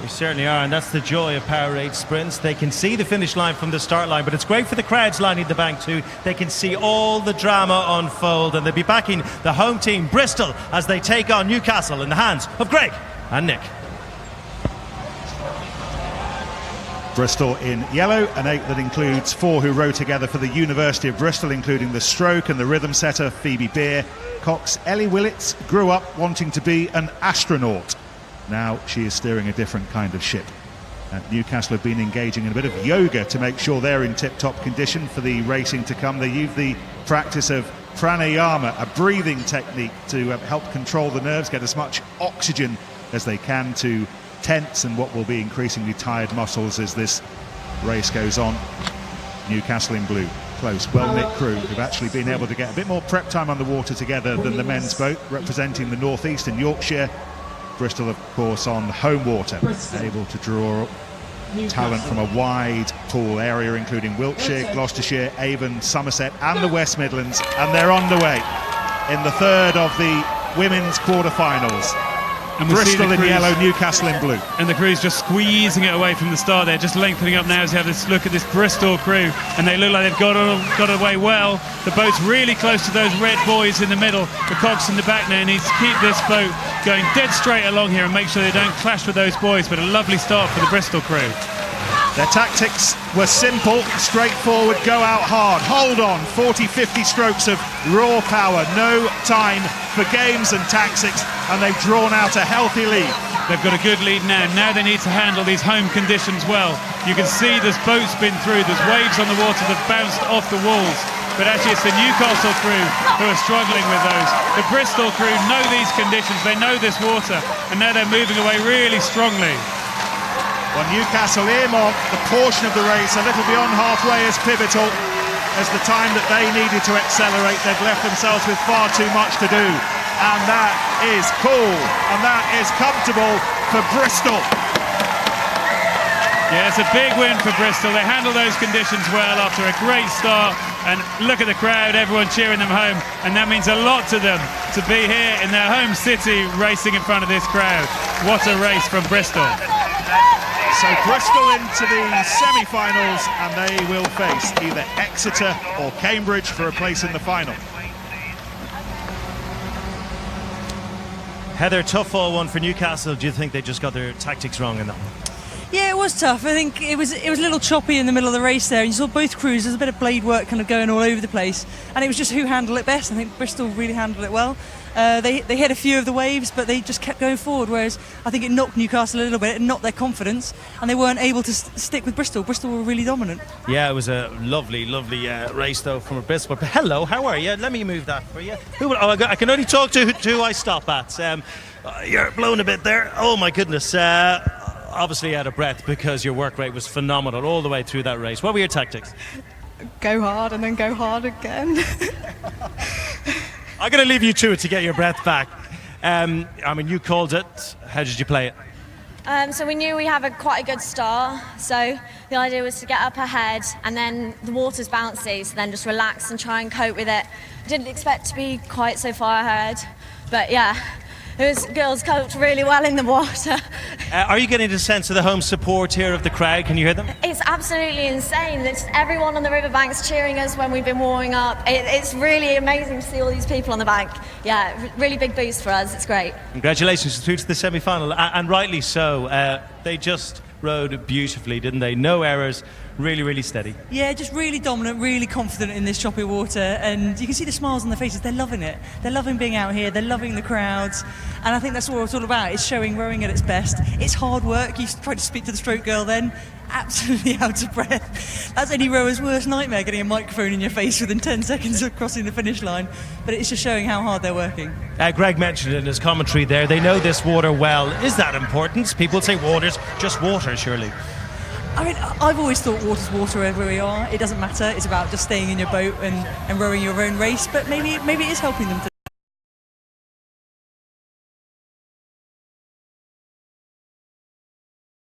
You certainly are, and that's the joy of Power8 Sprints. They can see the finish line from the start line, but it's great for the crowds lining the bank too. They can see all the drama unfold, and they'll be backing the home team, Bristol, as they take on Newcastle in the hands of Greg and Nick. Bristol in yellow, an 8 that includes 4 who row together for the University of Bristol, including the stroke and the rhythm setter, Phoebe Beer. Cox Ellie Willits grew up wanting to be an astronaut. Now she is steering a different kind of ship. Newcastle have been engaging in a bit of yoga to make sure they're in tip-top condition for the racing to come. They use the practice of pranayama, a breathing technique to help control the nerves, get as much oxygen as they can to tense and what will be increasingly tired muscles as this race goes on. Newcastle in blue, close, well-knit crew who've actually been able to get a bit more prep time on the water together than the men's boat, representing the northeast and Yorkshire. Bristol, of course, on home water, able to draw talent from a wide pool area, including Wiltshire, Gloucestershire, Avon, Somerset and the West Midlands, and they're underway in the third of the women's quarter-finals. And Bristol in yellow, Newcastle in blue. And the crew's just squeezing it away from the start there, just lengthening up now as you have this look at this Bristol crew, and they look like they've got away well. The boat's really close to those red buoys in the middle. The Cox in the back now needs to keep this boat going dead straight along here and make sure they don't clash with those buoys, but a lovely start for the Bristol crew. Their tactics were simple, straightforward, go out hard, hold on, 40-50 strokes of raw power, no time for games and tactics, and they've drawn out a healthy lead. They've got a good lead now. Now they need to handle these home conditions well. You can see this boat spin through, there's waves on the water that bounced off the walls, but actually it's the Newcastle crew who are struggling with those. The Bristol crew know these conditions, they know this water, and now they're moving away really strongly. Well, Newcastle earmarked the portion of the race a little beyond halfway as pivotal, as the time that they needed to accelerate, they've left themselves with far too much to do. And that is cool, and that is comfortable for Bristol. Yeah, it's a big win for Bristol. They handle those conditions well after a great start. And look at the crowd, everyone cheering them home. And that means a lot to them to be here in their home city racing in front of this crowd. What a race from Bristol. So Bristol into the semi-finals, and they will face either Exeter or Cambridge for a place in the final. Heather, tough 4-1 for Newcastle. Do you think they just got their tactics wrong in that one? Yeah, it was tough. I think it was a little choppy in the middle of the race there. You saw both crews, there's a bit of blade work kind of going all over the place, and it was just who handled it best. I think Bristol really handled it well. They hit a few of the waves, but they just kept going forward, whereas I think it knocked Newcastle a little bit, it knocked their confidence, and they weren't able to stick with Bristol. Bristol were really dominant. Yeah, it was a lovely race though from Bristol. But hello, how are you? Let me move that for you. I can only talk to who I stop at. You're blown a bit there. Oh my goodness. Obviously out of breath because your work rate was phenomenal all the way through that race. What were your tactics? Go hard and then go hard again. I'm going to leave you to it to get your breath back. I mean, you called it. How did you play it? So we knew we have quite a good start. So the idea was to get up ahead, and then the water's bouncy, so then just relax and try and cope with it. Didn't expect to be quite so far ahead, but yeah. Girls coped really well in the water. Are you getting a sense of the home support here of the crowd? Can you hear them? It's absolutely insane. It's everyone on the riverbanks cheering us when we've been warming up. It's really amazing to see all these people on the bank. Yeah, really big boost for us. It's great. Congratulations through to the semi-final, and rightly so. They just rode beautifully, didn't they? No errors. Really steady. Yeah, just really dominant, really confident in this choppy water, and you can see the smiles on their faces. They're loving it. They're loving being out here. They're loving the crowds, and I think that's what it's all about. It's showing rowing at its best. It's hard work. You tried to speak to the stroke girl then, absolutely out of breath. That's any rower's worst nightmare, getting a microphone in your face within 10 seconds of crossing the finish line, but it's just showing how hard they're working. Greg mentioned in his commentary there, they know this water well. Is that important? People say water's just water, surely. I mean, I've always thought water's water wherever we are. It doesn't matter. It's about just staying in your boat and rowing your own race. But maybe it is helping them to